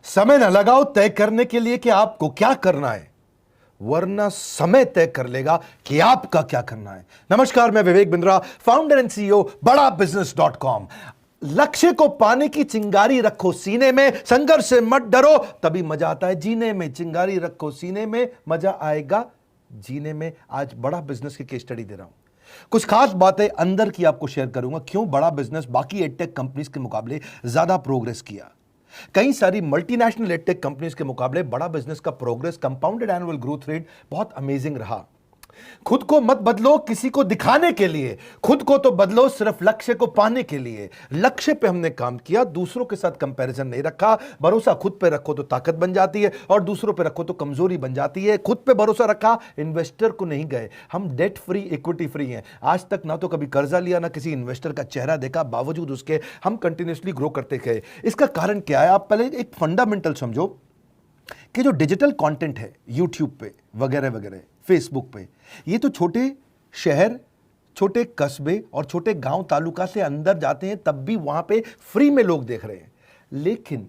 समय न लगाओ तय करने के लिए कि आपको क्या करना है, वरना समय तय कर लेगा कि आपका क्या करना है। नमस्कार, मैं Vivek Bindra, founder and CEO बड़ा बिजनेस.com। लक्ष्य को पाने की चिंगारी रखो सीने में, संघर्ष से मत डरो, तभी मजा आता है जीने में। चिंगारी रखो सीने में, मजा आएगा जीने में। आज बड़ा बिजनेस की केस स्टडी दे रहा हूं, कुछ खास बातें अंदर की आपको शेयर करूंगा, क्यों बड़ा बिजनेस बाकी एडटेक कंपनीज के मुकाबले ज्यादा प्रोग्रेस किया। कई सारी मल्टीनेशनल एडटेक कंपनीज के मुकाबले बड़ा बिजनेस का progress, compounded annual growth rate बहुत अमेजिंग रहा। खुद को मत बदलो किसी को दिखाने के लिए, खुद को तो बदलो सिर्फ लक्ष्य को पाने के लिए। लक्ष्य पे हमने काम किया, दूसरों के साथ कंपैरिजन नहीं रखा। भरोसा खुद पे रखो तो ताकत बन जाती है, और दूसरों पे रखो तो कमजोरी बन जाती है। खुद पे भरोसा रखा, इन्वेस्टर को नहीं गए। हम डेट फ्री, इक्विटी फ्री हैं। आज तक ना तो कभी कर्जा लिया, ना किसी इन्वेस्टर का चेहरा देखा, बावजूद उसके हम कंटिन्यूसली ग्रो करते गए। इसका कारण क्या है? आप पहले एक फंडामेंटल समझो कि जो डिजिटल कंटेंट है यूट्यूब पे वगैरह वगैरह, फेसबुक पे, ये तो छोटे शहर, छोटे कस्बे और छोटे गांव तालुका से अंदर जाते हैं, तब भी वहां पे फ्री में लोग देख रहे हैं। लेकिन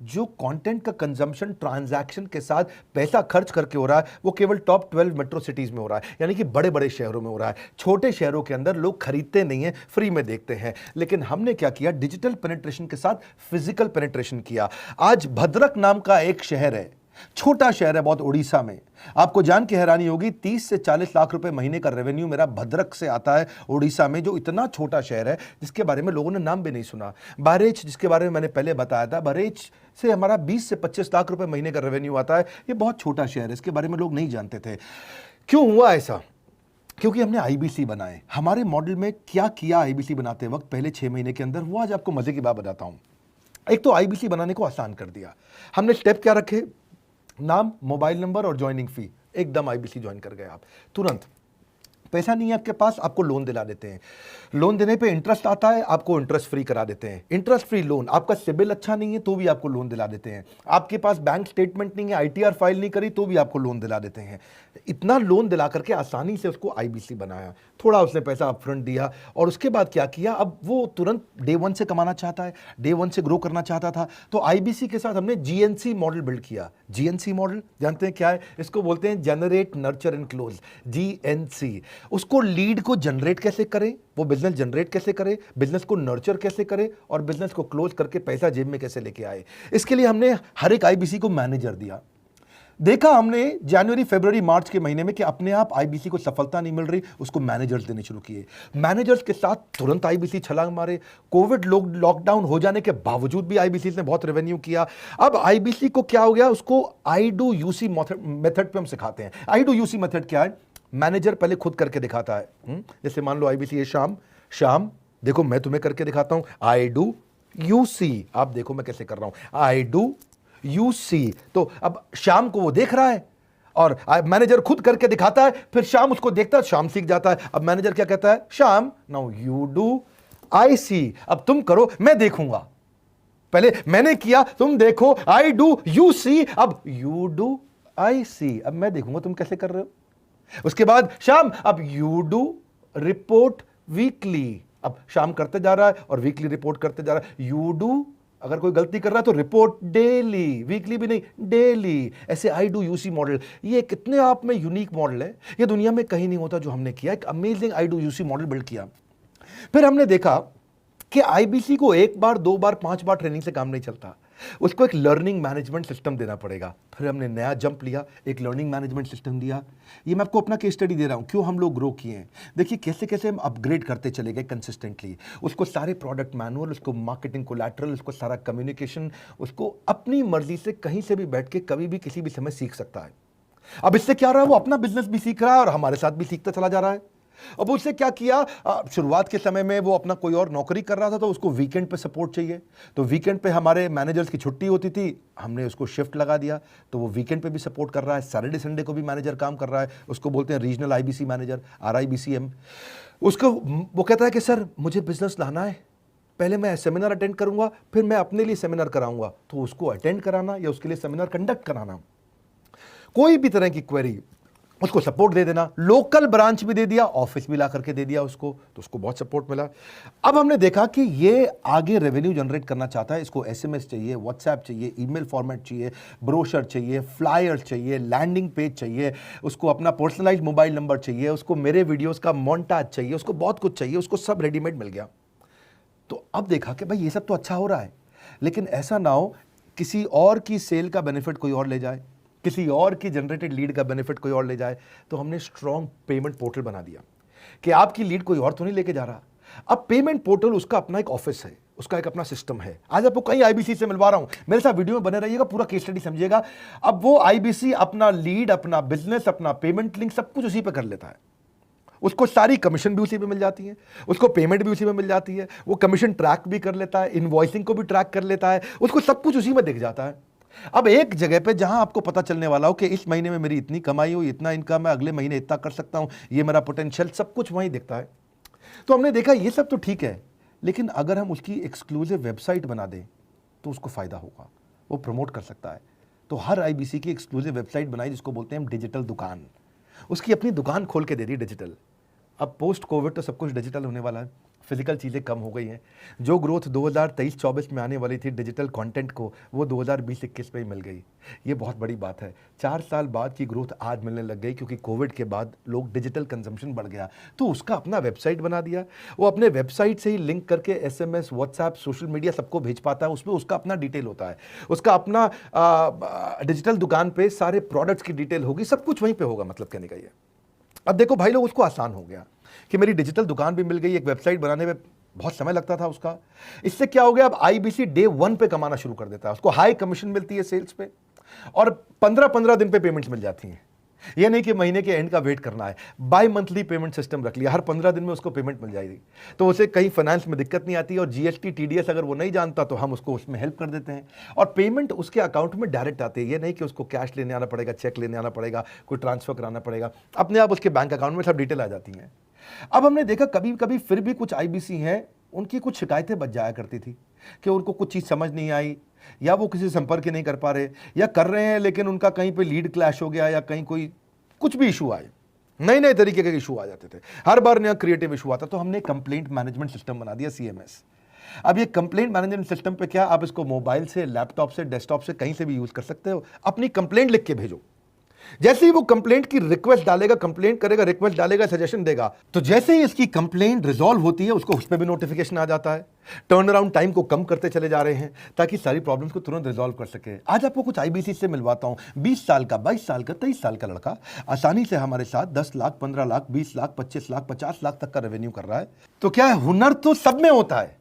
जो कंटेंट का कंजम्पशन ट्रांजैक्शन के साथ पैसा खर्च करके हो रहा है, वो केवल टॉप 12 मेट्रो सिटीज में हो रहा है, यानी कि बड़े बड़े शहरों में हो रहा है। छोटे शहरों के अंदर लोग खरीदते नहीं हैं, फ्री में देखते हैं। लेकिन हमने क्या किया? डिजिटल पेनिट्रेशन के साथ फिजिकल पेनिट्रेशन किया। आज भद्रक नाम का एक शहर है, छोटा शहर है बहुत, उड़ीसा में। आपको जान के हैरानी होगी, 30 से 40 लाख रुपए महीने का रेवेन्यू मेरा भद्रक से आता है, उड़ीसा में, जो इतना छोटा शहर है जिसके बारे में लोगों ने नाम भी नहीं सुना। बहरेच, जिसके बारे में मैंने पहले बताया था, बहरेच से हमारा 20 से 25 लाख रुपए महीने का रेवेन्यू आता है। ये बहुत छोटा शहर है, इसके बारे में लोग नहीं जानते थे। क्यों हुआ ऐसा? क्योंकि हमने आईबीसी बनाए। हमारे मॉडल में क्या किया आईबीसी बनाते वक्त, पहले 6 महीने के अंदर, वो आज आपको मजे की बात बताता हूं। एक तो आईबीसी बनाने को आसान कर दिया हमने। स्टेप क्या रखे? नाम, मोबाइल नंबर और ज्वाइनिंग फी। एकदम आईबीसी ज्वाइन कर गए आप तुरंत। पैसा नहीं है आपके पास, आपको लोन दिला देते हैं। लोन देने पे इंटरेस्ट आता है, आपको इंटरेस्ट फ्री करा देते हैं। Interest free loan. आपका सिबिल अच्छा नहीं है तो भी आपको लोन दिला देते हैं। आपके पास बैंक स्टेटमेंट नहीं है, आईटीआर फाइल नहीं करी तो भी आपको लोन दिला देते हैं। इतना लोन दिला करके आसानी से उसको आईबीसी बनाया। थोड़ा उसने पैसा अपफ्रंट दिया, और उसके बाद क्या किया? अब वो तुरंत डे 1 से कमाना चाहता है, डे 1 से ग्रो करना चाहता था, तो आईबीसी के साथ हमने जीएनसी मॉडल बिल्ड किया। जीएनसी मॉडल जानते हैं क्या है? इसको बोलते हैं generate, nurture and close, GNC. उसको लीड को जनरेट कैसे करें, वो बिजनेस जनरेट कैसे करे, बिजनेस को नर्चर कैसे करे, और बिजनेस को क्लोज करके पैसा जेब में कैसे लेके आए। इसके लिए हमने हर एक आईबीसी को मैनेजर दिया। देखा हमने जनवरी, फरवरी, मार्च के महीने में कि अपने आप आईबीसी को सफलता नहीं मिल रही, उसको मैनेजर्स देने शुरू किए। मैनेजर्स के साथ तुरंत आईबीसी छलांग मारे। कोविड लॉकडाउन हो जाने के बावजूद भी आईबीसी ने बहुत रेवेन्यू किया। अब आईबीसी को क्या हो गया? उसको आई डू यूसी मेथड पे हम सिखाते हैं। आई डू यूसी मेथड क्या है? मैनेजर पहले खुद करके दिखाता है। जैसे मान लो आईबीसी है शाम, देखो मैं तुम्हें करके दिखाता हूं, आई डू यू सी। आप देखो मैं कैसे कर रहा हूं, आई डू यू सी। तो अब शाम को वो देख रहा है, और मैनेजर खुद करके दिखाता है, फिर शाम उसको देखता है, शाम सीख जाता है। अब मैनेजर क्या कहता है? शाम, नाउ यू डू आई सी। अब तुम करो, मैं देखूंगा। पहले मैंने किया, तुम देखो, आई डू यू सी, अब यू डू आई सी। अब मैं देखूंगा तुम कैसे कर रहे हो। उसके बाद शाम, अब यू डू रिपोर्ट वीकली। अब शाम करते जा रहा है और वीकली रिपोर्ट करते जा रहा है। यू डू, अगर कोई गलती कर रहा है तो रिपोर्ट डेली, वीकली भी नहीं, डेली। ऐसे आई डू यूसी मॉडल, ये कितने आप में यूनिक मॉडल है, ये दुनिया में कहीं नहीं होता जो हमने किया। एक amazing I do UC model build किया। फिर हमने देखा कि आईबीसी को 1 बार, 2 बार, 5 बार ट्रेनिंग से काम नहीं चलता, उसको एक लर्निंग मैनेजमेंट सिस्टम देना पड़ेगा। फिर हमने नया जंप लिया, एक लर्निंग मैनेजमेंट सिस्टम दिया। ये मैं आपको अपना केस स्टडी दे रहा हूं, क्यों हम लोग ग्रो किए हैं। देखिए कैसे कैसे हम अपग्रेड करते चले गए कंसिस्टेंटली। उसको सारे प्रोडक्ट मैनुअल, उसको मार्केटिंग कोलैटरल, उसको सारा कम्युनिकेशन, उसको अपनी मर्जी से कहीं से भी बैठ के कभी भी किसी भी समय सीख सकता है। अब इससे क्या रहा है? वो अपना बिजनेस भी सीख रहा है और हमारे साथ भी सीखता चला जा रहा है। अब उससे क्या किया? शुरुआत के समय में वो अपना कोई और नौकरी कर रहा था, तो उसको वीकेंड पे सपोर्ट चाहिए। तो वीकेंड पे हमारे मैनेजर्स की छुट्टी होती थी, हमने उसको शिफ्ट लगा दिया, तो वो वीकेंड पे भी सपोर्ट कर रहा है। सैटरडे संडे को भी मैनेजर काम कर रहा है। उसको बोलते हैं रीजनल आईबीसी मैनेजर, RIBCM। उसको वो कहता है कि सर मुझे बिजनेस लाना है, पहले मैं सेमिनार अटेंड करूंगा, फिर मैं अपने लिए सेमिनार कराऊंगा। तो उसको अटेंड कराना या उसके लिए सेमिनार कंडक्ट कराना, कोई भी तरह की क्वेरी उसको सपोर्ट दे देना, लोकल ब्रांच भी दे दिया, ऑफिस भी ला करके दे दिया उसको, तो उसको बहुत सपोर्ट मिला। अब हमने देखा कि ये आगे रेवेन्यू जनरेट करना चाहता है, इसको एसएमएस चाहिए, व्हाट्सएप चाहिए, ईमेल फॉर्मेट चाहिए, ब्रोशर चाहिए, फ्लायर चाहिए, लैंडिंग पेज चाहिए, उसको अपना पर्सनलाइज्ड मोबाइल नंबर चाहिए, उसको मेरे वीडियोस का मोन्टाज चाहिए, उसको बहुत कुछ चाहिए, उसको सब रेडीमेड मिल गया। तो अब देखा कि भाई ये सब तो अच्छा हो रहा है, लेकिन ऐसा ना हो किसी और की सेल का बेनिफिट कोई और ले जाए, किसी और की जनरेटेड लीड का बेनिफिट कोई और ले जाए। तो हमने स्ट्रॉन्ग पेमेंट पोर्टल बना दिया कि आपकी लीड कोई और तो नहीं लेके जा रहा। अब पेमेंट पोर्टल उसका अपना एक ऑफिस है, उसका एक अपना सिस्टम है। आज आपको कई आईबीसी से मिलवा रहा हूं, मेरे साथ वीडियो में बने रहिएगा, पूरा केस स्टडी समझिएगा। अब वो आईबीसी अपना लीड, अपना बिजनेस, अपना पेमेंट लिंक सब कुछ उसी पे कर लेता है। उसको सारी कमीशन भी उसी पे मिल जाती है, उसको पेमेंट भी उसी में मिल जाती है, वो कमीशन ट्रैक भी कर लेता है, इनवॉइसिंग को भी ट्रैक कर लेता है, उसको सब कुछ उसी में दिख जाता है। अब एक जगह पे जहां आपको पता चलने वाला हो कि इस महीने में मेरी इतनी कमाई हुई, इतना इनकम है, अगले महीने इतना कर सकता हूं, ये मेरा पोटेंशियल, सब कुछ वहीं दिखता है। तो हमने देखा ये सब तो ठीक है, लेकिन अगर हम उसकी एक्सक्लूसिव वेबसाइट बना दें तो उसको फायदा होगा, वो प्रमोट कर सकता है। तो हर आईबीसी की एक्सक्लूसिव वेबसाइट बनाई जिसको बोलते हैं हम डिजिटल दुकान, उसकी अपनी दुकान खोल के दे दी डिजिटल। अब पोस्ट कोविड तो सब कुछ डिजिटल होने वाला है, फिजिकल चीज़ें कम हो गई हैं। जो ग्रोथ 2023-24 में आने वाली थी डिजिटल कंटेंट को, वो 2020-21 में ही मिल गई। ये बहुत बड़ी बात है। 4 साल बाद की ग्रोथ आज मिलने लग गई, क्योंकि कोविड के बाद लोग डिजिटल कंजम्पशन बढ़ गया। तो उसका अपना वेबसाइट बना दिया, वो अपने वेबसाइट से ही लिंक करके एसएमएस, व्हाट्सएप, सोशल मीडिया सबको भेज पाता है। उसमें उसका अपना डिटेल होता है, उसका अपना डिजिटल दुकान पे सारे प्रोडक्ट्स की डिटेल होगी, सब कुछ वहीं पर होगा। मतलब कहने का ये, अब देखो भाई लोग, उसको आसान हो गया कि मेरी डिजिटल दुकान भी मिल गई। एक वेबसाइट बनाने में बहुत समय लगता था उसका, इससे क्या हो गया, अब आईबीसी डे 1 पे कमाना शुरू कर देता है। उसको हाई कमीशन मिलती है सेल्स पे, और 15-15 दिन पे पेमेंट्स मिल जाती हैं। ये नहीं कि महीने के एंड का वेट करना है, बाई मंथली पेमेंट सिस्टम रख लिया, हर 15 दिन में उसको पेमेंट मिल जाएगी। तो उसे कहीं फाइनेंस में दिक्कत नहीं आती, और जीएसटी, टीडीएस अगर वो नहीं जानता तो हम उसको उसमें हेल्प कर देते हैं, और पेमेंट उसके अकाउंट में डायरेक्ट आती है। ये नहीं कि उसको कैश लेने आना पड़ेगा, चेक लेने आना पड़ेगा, कोई ट्रांसफर कराना पड़ेगा, अपने आप उसके बैंक अकाउंट में सब डिटेल आ जाती हैं। अब हमने देखा कभी कभी फिर भी कुछ आईबीसी हैं, उनकी कुछ शिकायतें बच जाया करती थी कि उनको कुछ चीज़ समझ नहीं आई, या वो किसी से संपर्क ही नहीं कर पा रहे, या कर रहे हैं लेकिन उनका कहीं पे लीड क्लैश हो गया, या कहीं कोई कुछ भी इशू आए, नए नए तरीके के इशू आ जाते थे, हर बार नया क्रिएटिव इशू आता। तो हमने कंप्लेंट मैनेजमेंट सिस्टम बना दिया, सीएमएस। अब ये कंप्लेंट मैनेजमेंट सिस्टम पे क्या, आप इसको मोबाइल से, लैपटॉप से, डेस्कटॉप से, कहीं से भी यूज कर सकते हो। अपनी कंप्लेंट लिख के भेजो, जैसे ही वो कंप्लेंट की रिक्वेस्ट डालेगा, कंप्लेंट करेगा, रिक्वेस्ट डालेगा, सजेशन देगा, तो जैसे ही इसकी कंप्लेंट रिजॉल्व होती है उसको उस पर भी नोटिफिकेशन आ जाता है। टर्न अराउंड टाइम को कम करते चले जा रहे हैं ताकि सारी प्रॉब्लम्स को तुरंत रिजॉल्व कर सके। आज आपको कुछ आईबीसी से मिलवाता हूं। 20 साल का, 22 साल का, 23 साल का लड़का आसानी से हमारे साथ 10 लाख, 15 लाख, 20 लाख, 25 लाख, 50 लाख तक का रेवेन्यू कर रहा है। तो क्या है, हुनर तो सब में होता है,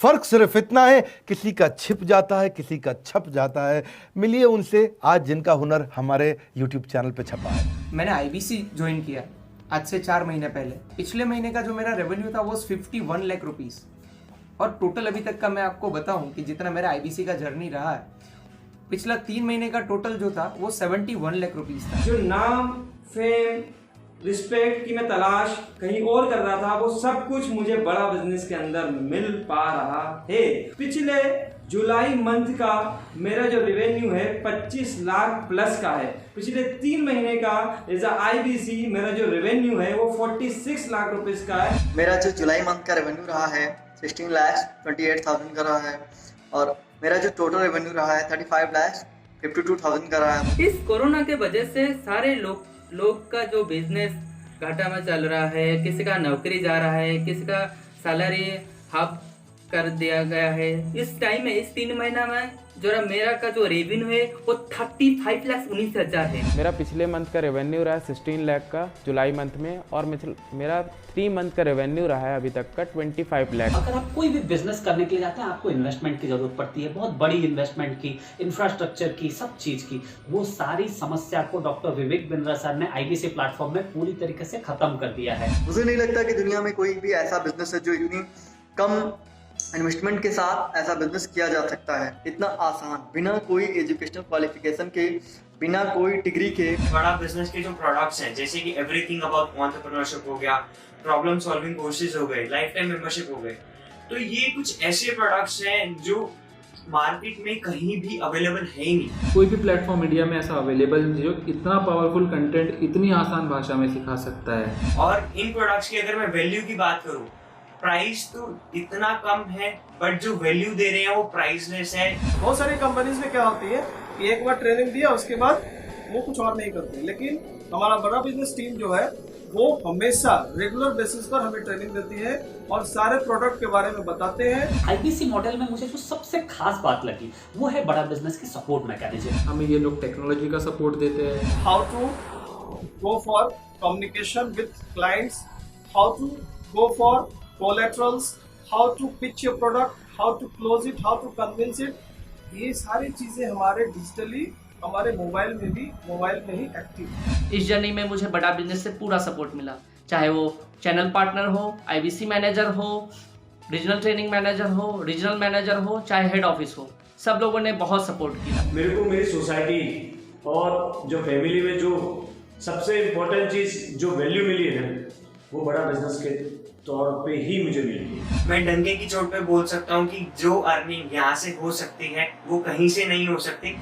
फर्क सिर्फ इतना है किसी का छिप जाता है, किसी का छप जाता है। मिलिए उनसे आज जिनका हुनर हमारे YouTube चैनल पे छपा है। मैंने आईबीसी ज्वाइन किया आज से 4 महीने पहले। पिछले महीने का जो मेरा रेवेन्यू था वो 51 लाख रुपीस, और टोटल अभी तक का मैं आपको बताऊं कि जितना मेरा आईबीसी का जर्नी रहा है, पिछला 3 महीने का टोटल जो था वो 71 लाख रुपीस था। जो नाम, फेम, रिस्पेक्ट की मैं तलाश कहीं और कर रहा था, वो सब कुछ मुझे बड़ा बिजनेस के अंदर मिल पा रहा है। पिछले जुलाई मंथ का मेरा जो रेवेन्यू है 25 लाख प्लस का है। पिछले 3 महीने का एज आईबीसी मेरा जो रेवेन्यू है वो 46 लाख रुपीस का है। मेरा जो जुलाई मंथ का रेवेन्यू रहा है 16,28,000 का रहा है, और मेरा जो टोटल रेवेन्यू रहा है 35,52,000 का रहा है। इस कोरोना के वजह से सारे लोग का जो बिजनेस घाटा में चल रहा है, किसी का नौकरी जा रहा है, किसी का सैलरी हाफ कर दिया गया है। इस टाइम में, इस 3 महीना में जो मेरा का जो रेवेन्यू है वो 35,19,000 है। मेरा पिछले मंथ का रेवेन्यू रहा है 16 लाख का जुलाई मंथ में, और मेरा 3 मंथ का रेवेन्यू रहा है अभी तक का 25 लाख। अगर आप कोई भी बिजनेस करने के लिए जाते हैं, आपको इन्वेस्टमेंट की जरूरत पड़ती है, बहुत बड़ी इन्वेस्टमेंट की, इंफ्रास्ट्रक्चर की, सब चीज की। वो सारी समस्या को डॉक्टर विवेक बिंद्रा सर ने आईबीसी प्लेटफॉर्म में पूरी तरीके से खत्म कर दिया है। मुझे नहीं लगता कि दुनिया में कोई भी ऐसा बिजनेस है जो इतनी कम इन्वेस्टमेंट के साथ ऐसा बिजनेस किया जा सकता है, इतना आसान, बिना कोई एजुकेशनल क्वालिफिकेशन के, बिना कोई डिग्री के। बड़ा बिजनेस के जो प्रोडक्ट्स हैं, जैसे कि एवरीथिंग अबाउट एंटरप्रेन्योरशिप हो गया, प्रॉब्लम सॉल्विंग कोर्सेज हो गए, लाइफ टाइम मेंबरशिप हो गए, तो ये कुछ ऐसे प्रोडक्ट्स हैं जो मार्केट में कहीं भी अवेलेबल है ही नहीं। कोई भी प्लेटफॉर्म इंडिया में ऐसा अवेलेबल नहीं जो इतना पावरफुल कंटेंट इतनी आसान भाषा में सिखा सकता है। और इन प्रोडक्ट्स की अगर मैं वैल्यू की बात करूं, प्राइस तो इतना कम है बट जो वैल्यू दे रहे हैं वो प्राइसलेस है। बहुत सारी कंपनीज में क्या होती है कि एक बार ट्रेनिंग दिया उसके बाद वो कुछ और नहीं करते, लेकिन हमारा बड़ा बिजनेस टीम जो है वो हमेशा रेगुलर बेसिस पर हमें ट्रेनिंग देती है और सारे प्रोडक्ट के बारे में बताते हैं। आईबीसी मॉडल में मुझे जो सबसे खास बात लगी वो है बड़ा बिजनेस की सपोर्ट मैकेनिज्म। हमें ये लोग टेक्नोलॉजी का सपोर्ट देते हैं। How to go for communication with clients, how to go for collaterals, how to pitch your product, how to close it, how to convince it, ये सारी चीजें हमारे डिजिटली हमारे मोबाइल में ही एक्टिव है। इस जर्नी में मुझे बड़ा बिजनेस से पूरा सपोर्ट मिला, चाहे वो चैनल पार्टनर हो, आईबीसी मैनेजर हो, रीजनल ट्रेनिंग मैनेजर हो, रीजनल मैनेजर हो, चाहे हेड ऑफिस हो, सब लोगों ने बहुत सपोर्ट किया। मेरे को मेरी सोसाइटी और जो फैमिली में जो सबसे इम्पोर्टेंट चीज़ जो वैल्यू मिली है वो बड़ा बिजनेस के तौर पे ही मुझे मिली है। मैं डंके की चोट पे बोल सकता हूँ कि जो अर्निंग यहाँ से हो सकती है वो कहीं से नहीं हो सकती।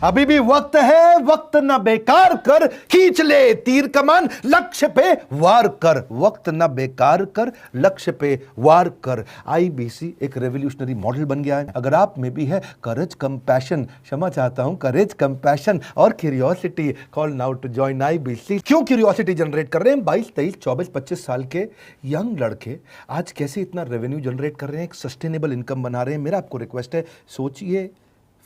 अभी भी वक्त है, वक्त न बेकार कर, खींच ले तीर कमान, लक्ष्य पे वार कर, वक्त न बेकार कर, लक्ष्य पे वार कर। आईबीसी एक रेवोल्यूशनरी मॉडल बन गया है। अगर आप में भी है करेज, कंपैशन, क्षमा चाहता हूं, करेज, कंपैशन और curiosity, call now to join IBC. क्यों क्यूरियोसिटी जनरेट कर रहे हैं? 22, 23, 24, 25 साल के यंग लड़के आज कैसे इतना रेवेन्यू जनरेट कर रहे हैं, एक सस्टेनेबल इनकम बना रहे हैं। मेरा आपको रिक्वेस्ट है, सोचिए,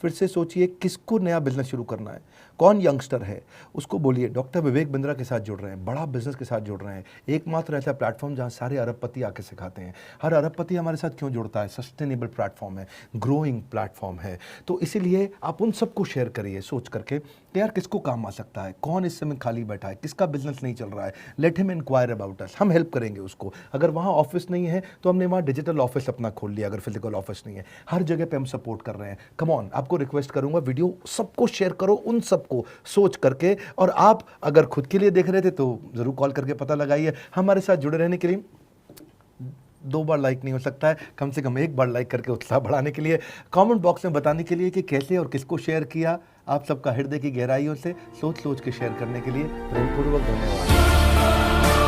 फिर से सोचिए, किसको नया बिजनेस शुरू करना है, कौन यंगस्टर है, उसको बोलिए डॉक्टर विवेक बिंद्रा के साथ जुड़ रहे हैं, बड़ा बिजनेस के साथ जुड़ रहे हैं। एकमात्र ऐसा प्लेटफॉर्म जहां सारे अरबपति आके सिखाते हैं। हर अरबपति हमारे साथ क्यों जुड़ता है? सस्टेनेबल प्लेटफॉर्म है, ग्रोइंग प्लेटफॉर्म है। तो इसीलिए आप उन सबको शेयर करिए सोच करके कि यार किसको काम आ सकता है, कौन इस समय खाली बैठा है, किसका बिजनेस नहीं चल रहा है, let him enquire about us, हम हेल्प करेंगे उसको। अगर वहाँ ऑफिस नहीं है तो हमने वहाँ डिजिटल ऑफिस अपना खोल लिया, अगर फिजिकल ऑफिस नहीं है, हर जगह पे हम सपोर्ट कर रहे हैं। कम ऑन, आपको रिक्वेस्ट करूंगा वीडियो सबको शेयर करो, उन सबको सोच करके। और आप अगर खुद के लिए देख रहे थे तो जरूर कॉल करके पता लगाइए। हमारे साथ जुड़े रहने के लिए 2 बार लाइक नहीं हो सकता है, कम से कम 1 बार लाइक करके उत्साह बढ़ाने के लिए, कमेंट बॉक्स में बताने के लिए कि कैसे और किसको शेयर किया। आप सबका हृदय की गहराइयों से सोच सोच के शेयर करने के लिए प्रेमपूर्वक धन्यवाद।